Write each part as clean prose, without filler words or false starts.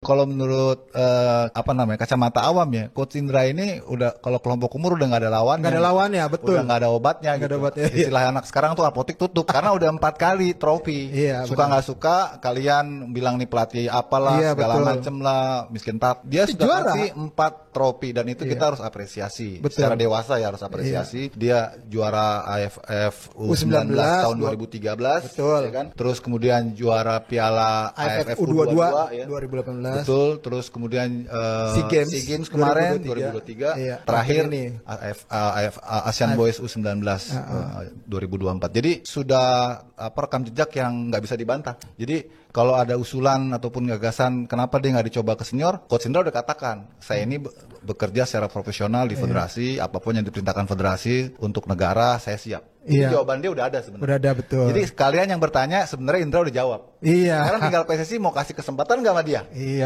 Kalau menurut kacamata awam ya, Coach Indra ini udah kalau kelompok umur udah nggak ada lawannya. Nggak ada lawannya, betul. Udah nggak ada obatnya. Nggak ada obatnya. Istilah anak sekarang tuh apotik tutup karena udah 4 kali trofi. Suka nggak suka, kalian bilang nih pelatih apalah segala macem lah, miskin tak. Dia sudah kasih 4 trofi dan itu kita harus apresiasi. Secara dewasa ya harus apresiasi. Dia juara AFF U19 tahun 2013, betul. Ya kan? Terus kemudian juara Piala AFF U22 ya. 2018. Betul, terus kemudian SEA Games kemarin 2023. Terakhir nih Asian Boys U19 2024. Jadi sudah rekam jejak yang nggak bisa dibantah. Jadi kalau ada usulan ataupun gagasan kenapa dia nggak dicoba ke senior, Coach Indra udah katakan, saya ini bekerja secara profesional di federasi, apapun yang diperintahkan federasi untuk negara, saya siap. Jadi jawaban dia udah ada sebenarnya. Udah ada, betul. Jadi kalian yang bertanya, sebenarnya Indra udah jawab. Sekarang tinggal PSSI mau kasih kesempatan nggak sama dia?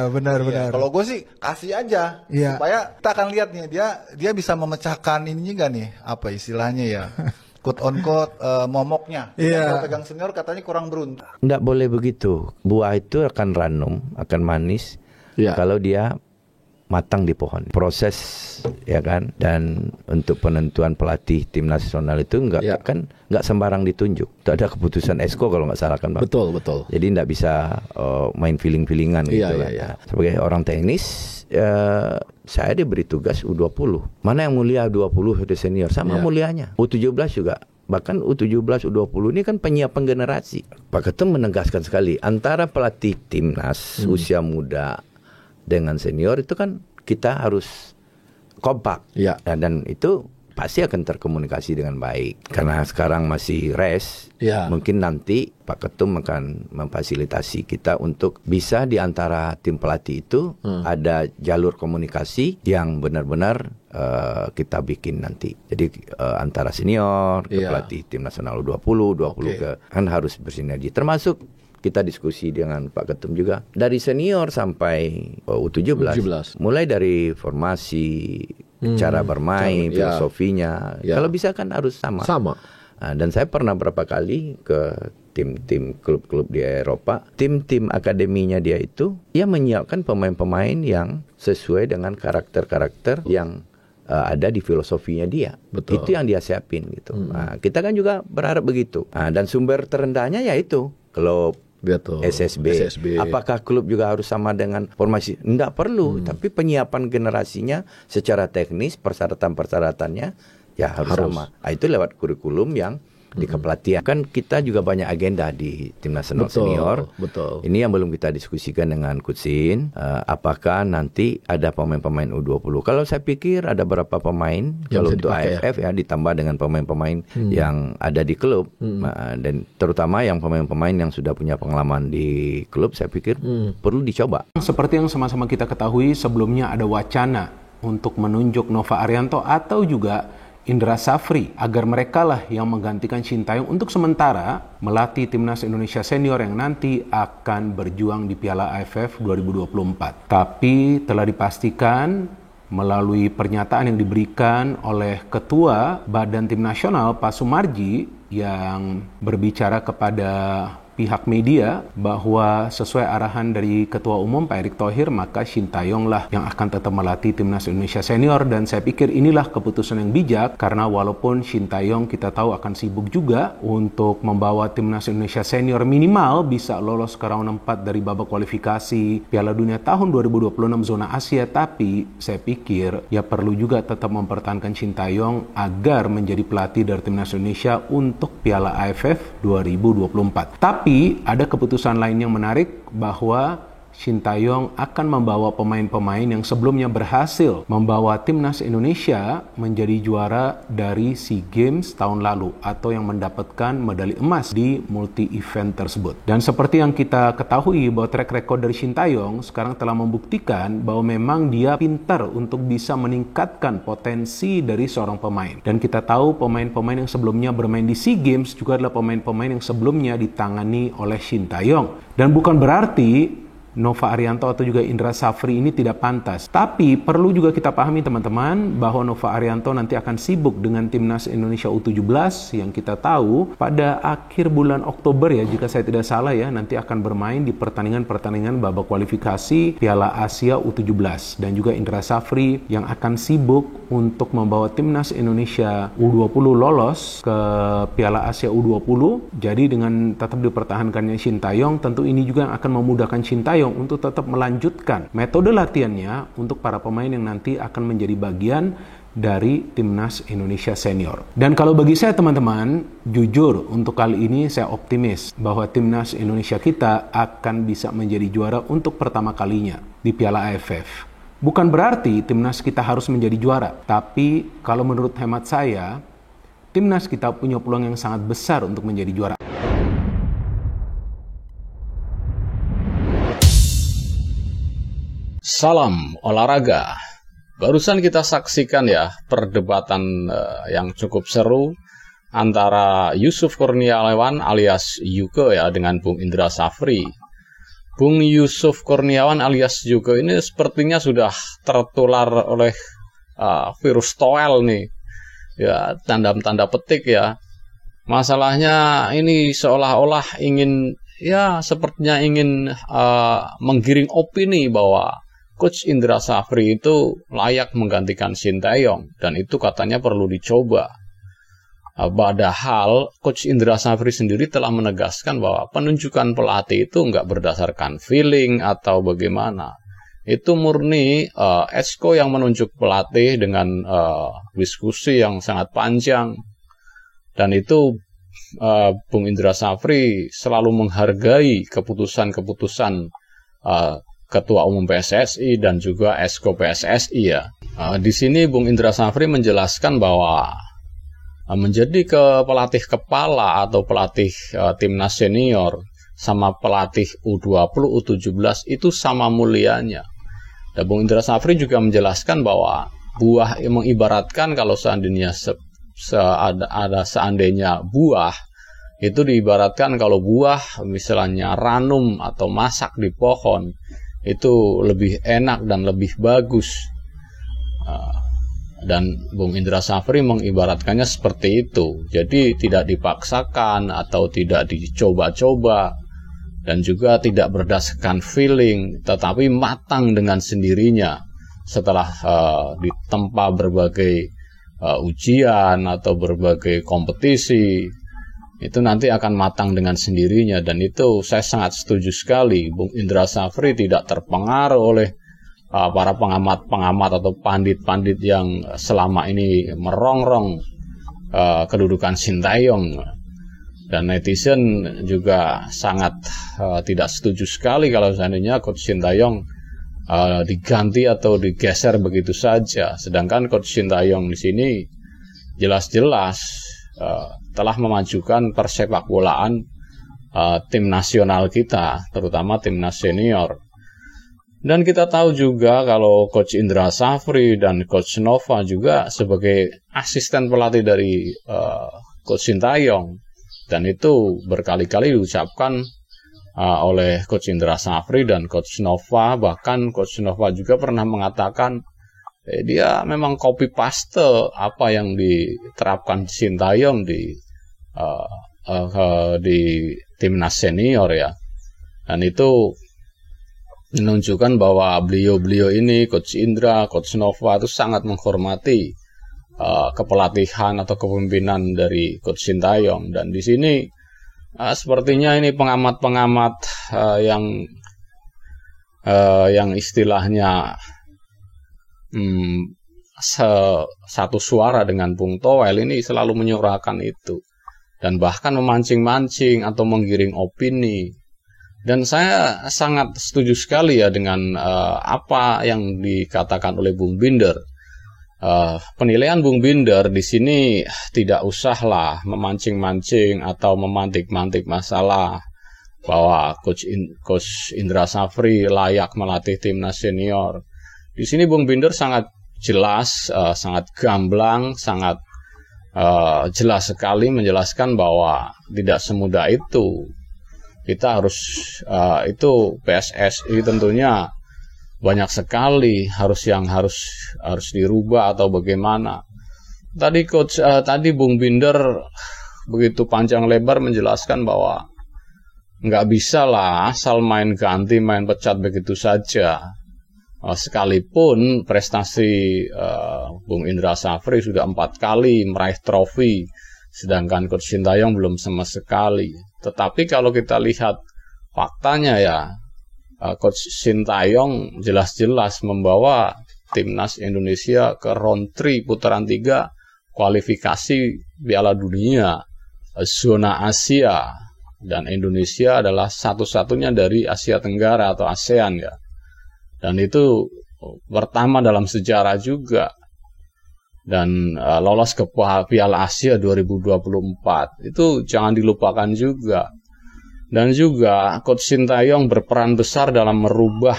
Benar. Kalau gue sih kasih aja, supaya kita akan lihat nih dia bisa memecahkan ini nggak nih, apa istilahnya ya? Quote on quote momoknya. Kalau pegang senior katanya kurang beruntung. Nggak boleh begitu. Buah itu akan ranum, akan manis kalau dia matang di pohon. Proses ya kan, dan untuk penentuan pelatih tim nasional itu nggak sembarang ditunjuk. Itu ada keputusan Esko kalau nggak salah kan, Bang. Betul. Jadi nggak bisa main feeling-feelingan gitu kan. Sebagai orang teknis, saya diberi tugas U20. Mana yang mulia U20 udah senior sama mulianya. U17 juga. Bahkan U17, U20 ini kan penyiapan generasi. Pak Ketum menegaskan sekali antara pelatih timnas usia muda dengan senior itu kan kita harus kompak. Dan itu pasti akan terkomunikasi dengan baik. Karena sekarang masih rest, mungkin nanti Pak Ketum akan memfasilitasi kita untuk bisa di antara tim pelatih itu ada jalur komunikasi yang benar-benar kita bikin nanti. Jadi antara senior ke pelatih tim nasional U20 ke kan harus bersinergi. Termasuk kita diskusi dengan Pak Ketum juga dari senior sampai U17. Mulai dari formasi, cara bermain, filosofinya. Kalau bisa kan harus sama. Nah, dan saya pernah berapa kali ke tim-tim klub-klub di Eropa, tim-tim akademinya dia itu, dia menyiapkan pemain-pemain yang sesuai dengan karakter-karakter yang ada di filosofinya dia. Betul. Itu yang dia siapin gitu. Nah, kita kan juga berharap begitu. Nah, dan sumber terendahnya yaitu klub. Betul. SSB. Apakah klub juga harus sama dengan formasi? Tidak perlu, tapi penyiapan generasinya secara teknis, persyaratan-persyaratannya ya harus sama. Nah, itu lewat kurikulum yang di kepelatihan. Kan kita juga banyak agenda di tim nasional senior. Betul. Ini yang belum kita diskusikan dengan Coach Sin. Apakah nanti ada pemain-pemain U20? Kalau saya pikir ada beberapa pemain kalau untuk AFF ditambah dengan pemain-pemain yang ada di klub. Dan terutama yang pemain-pemain yang sudah punya pengalaman di klub, saya pikir perlu dicoba. Seperti yang sama-sama kita ketahui, sebelumnya ada wacana untuk menunjuk Nova Arianto atau juga Indra Safri agar mereka lah yang menggantikan Shin Tae-yong untuk sementara melatih timnas Indonesia senior yang nanti akan berjuang di Piala AFF 2024. Tapi telah dipastikan melalui pernyataan yang diberikan oleh Ketua Badan Tim Nasional Pak Sumarji yang berbicara kepada pihak media bahwa sesuai arahan dari Ketua Umum Pak Erick Thohir, maka Shin Tae-yong lah yang akan tetap melatih timnas Indonesia senior. Dan saya pikir inilah keputusan yang bijak, karena walaupun Shin Tae-yong kita tahu akan sibuk juga untuk membawa timnas Indonesia senior minimal bisa lolos ke round 4 dari babak kualifikasi Piala Dunia tahun 2026 zona Asia, tapi saya pikir ya perlu juga tetap mempertahankan Shin Tae-yong agar menjadi pelatih dari timnas Indonesia untuk Piala AFF 2024. Tapi ada keputusan lain yang menarik bahwa Shin Tae-yong akan membawa pemain-pemain yang sebelumnya berhasil membawa timnas Indonesia menjadi juara dari SEA Games tahun lalu atau yang mendapatkan medali emas di multi-event tersebut. Dan seperti yang kita ketahui bahwa track record dari Shin Tae-yong sekarang telah membuktikan bahwa memang dia pintar untuk bisa meningkatkan potensi dari seorang pemain. Dan kita tahu pemain-pemain yang sebelumnya bermain di SEA Games juga adalah pemain-pemain yang sebelumnya ditangani oleh Shin Tae-yong. Dan bukan berarti Nova Arianto atau juga Indra Safri ini tidak pantas. Tapi perlu juga kita pahami teman-teman bahwa Nova Arianto nanti akan sibuk dengan timnas Indonesia U17 yang kita tahu pada akhir bulan Oktober ya, jika saya tidak salah ya, nanti akan bermain di pertandingan-pertandingan babak kualifikasi Piala Asia U17. Dan juga Indra Safri yang akan sibuk untuk membawa timnas Indonesia U20 lolos ke Piala Asia U20. Jadi dengan tetap dipertahankannya Shin Tae-yong, tentu ini juga akan memudahkan Shin Tae-yong untuk tetap melanjutkan metode latihannya untuk para pemain yang nanti akan menjadi bagian dari timnas Indonesia senior. Dan kalau bagi saya teman-teman, jujur untuk kali ini saya optimis bahwa timnas Indonesia kita akan bisa menjadi juara untuk pertama kalinya di Piala AFF. Bukan berarti timnas kita harus menjadi juara, tapi kalau menurut hemat saya, timnas kita punya peluang yang sangat besar untuk menjadi juara. Salam olahraga. Barusan kita saksikan ya perdebatan yang cukup seru antara Yusuf Kurniawan alias Yuke ya dengan Bung Indra Safri. Bung Yusuf Kurniawan alias Yuke ini sepertinya sudah tertular oleh virus toel nih. Ya, tanda petik ya. Masalahnya ini seolah-olah ingin sepertinya ingin menggiring opini bahwa Coach Indra Safri itu layak menggantikan Shin Tae-yong dan itu katanya perlu dicoba. Padahal Coach Indra Safri sendiri telah menegaskan bahwa penunjukan pelatih itu nggak berdasarkan feeling atau bagaimana. Itu murni Esko yang menunjuk pelatih dengan diskusi yang sangat panjang. Dan itu Bung Indra Safri selalu menghargai keputusan-keputusan Ketua Umum PSSI dan juga Esko PSSI ya. Di sini Bung Indra Safri menjelaskan bahwa menjadi pelatih kepala atau pelatih timnas senior sama pelatih U20, U17 itu sama mulianya. Dan Bung Indra Safri juga menjelaskan bahwa buah mengibaratkan kalau seandainya seandainya buah itu diibaratkan kalau buah misalnya ranum atau masak di pohon itu lebih enak dan lebih bagus. Dan Bung Indra Safri mengibaratkannya seperti itu. Jadi tidak dipaksakan atau tidak dicoba-coba dan juga tidak berdasarkan feeling, tetapi matang dengan sendirinya setelah ditempa berbagai ujian atau berbagai kompetisi. Itu nanti akan matang dengan sendirinya dan itu saya sangat setuju sekali. Bung Indra Safri tidak terpengaruh oleh para pengamat-pengamat atau pandit-pandit yang selama ini merongrong kedudukan Shin Tae-yong. Dan netizen juga sangat tidak setuju sekali kalau seandainya Coach Shin Tae-yong diganti atau digeser begitu saja. Sedangkan Coach Shin Tae-yong di sini jelas-jelas telah memajukan persepakbolaan tim nasional kita, terutama timnas senior. Dan kita tahu juga kalau Coach Indra Safri dan Coach Nova juga sebagai asisten pelatih dari Coach Shin Tae-yong. Dan itu berkali-kali diucapkan oleh Coach Indra Safri dan Coach Nova. Bahkan Coach Nova juga pernah mengatakan dia memang copy paste apa yang diterapkan Shin Tae-yong di timnas senior ya. Dan itu menunjukkan bahwa beliau-beliau ini, Coach Indra, Coach Nova itu sangat menghormati kepelatihan atau kepemimpinan dari Coach Shin Tae-yong. Dan di sini sepertinya ini pengamat-pengamat yang istilahnya satu suara dengan Bung Toel ini selalu menyuarakan itu dan bahkan memancing-mancing atau menggiring opini. Dan saya sangat setuju sekali ya dengan apa yang dikatakan oleh Bung Binder. Penilaian Bung Binder di sini tidak usahlah memancing-mancing atau memantik-mantik masalah bahwa Coach Indra Safri layak melatih timnas senior. Di sini Bung Binder sangat jelas, sangat gamblang, sangat jelas sekali menjelaskan bahwa tidak semudah itu. kita harus itu PSSI tentunya banyak sekali harus dirubah atau bagaimana. Tadi tadi Bung Binder begitu panjang lebar menjelaskan bahwa nggak bisa lah asal main ganti, main pecat begitu saja. Sekalipun prestasi Bung Indra Safri sudah 4 kali meraih trofi, sedangkan Coach Sintayong belum sama sekali. Tetapi kalau kita lihat faktanya ya, Coach Sintayong jelas-jelas membawa timnas Indonesia ke round 3 putaran 3 kualifikasi Piala Dunia zona Asia, dan Indonesia adalah satu-satunya dari Asia Tenggara atau ASEAN ya. Dan itu pertama dalam sejarah juga. Dan lolos ke Piala Asia 2024 itu jangan dilupakan juga. Dan juga Coach Sintayong berperan besar dalam merubah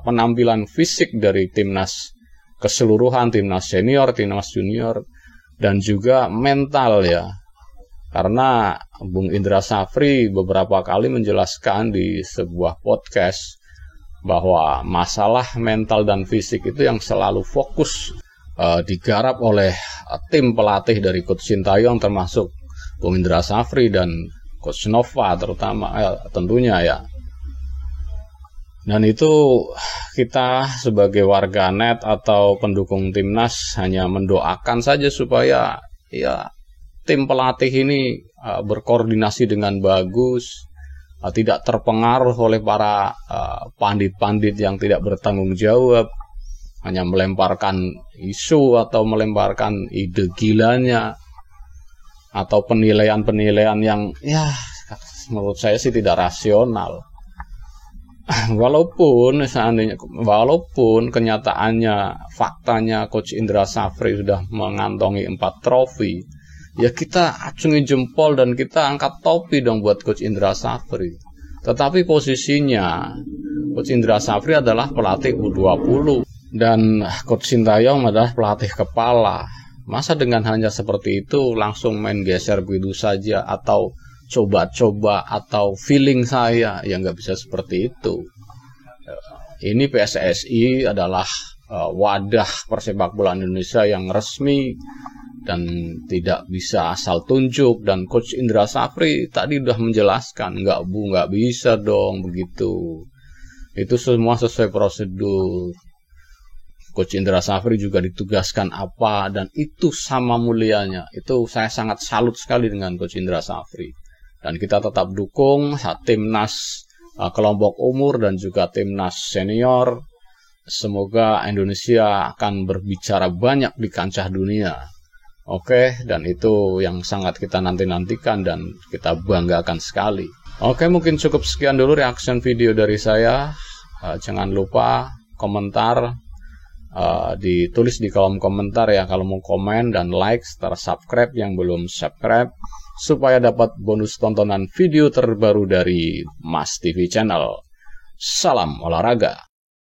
penampilan fisik dari timnas keseluruhan, timnas senior, timnas junior, dan juga mental ya. Karena Bung Indra Safri beberapa kali menjelaskan di sebuah podcast bahwa masalah mental dan fisik itu yang selalu fokus digarap oleh tim pelatih dari Coach Sintayong, termasuk Bung Indra Safri dan Coach Nova terutama tentunya ya. Dan itu kita sebagai warganet atau pendukung timnas hanya mendoakan saja supaya ya tim pelatih ini berkoordinasi dengan bagus, tidak terpengaruh oleh para pandit-pandit yang tidak bertanggung jawab, hanya melemparkan isu atau melemparkan ide gilanya, atau penilaian-penilaian yang ya menurut saya sih tidak rasional. Walaupun kenyataannya, faktanya Coach Indra Safri sudah mengantongi 4 trofi, ya kita acungi jempol dan kita angkat topi dong buat Coach Indra Safri. Tetapi posisinya Coach Indra Safri adalah pelatih U20 dan Coach Sintayong adalah pelatih kepala. Masa dengan hanya seperti itu langsung main geser begitu saja, atau coba-coba, atau feeling saya, ya nggak bisa seperti itu. Ini PSSI adalah wadah persepak bolaan Indonesia yang resmi dan tidak bisa asal tunjuk. Dan Coach Indra Safri tadi udah menjelaskan, nggak bisa dong begitu. Itu semua sesuai prosedur. Coach Indra Safri juga ditugaskan apa, dan itu sama mulianya. Itu saya sangat salut sekali dengan Coach Indra Safri. Dan kita tetap dukung timnas kelompok umur dan juga timnas senior. Semoga Indonesia akan berbicara banyak di kancah dunia. Oke, dan itu yang sangat kita nanti-nantikan dan kita banggakan sekali. Oke, mungkin cukup sekian dulu reaction video dari saya. Jangan lupa komentar, ditulis di kolom komentar ya kalau mau komen, dan like serta subscribe yang belum subscribe supaya dapat bonus tontonan video terbaru dari Mas TV Channel. Salam olahraga.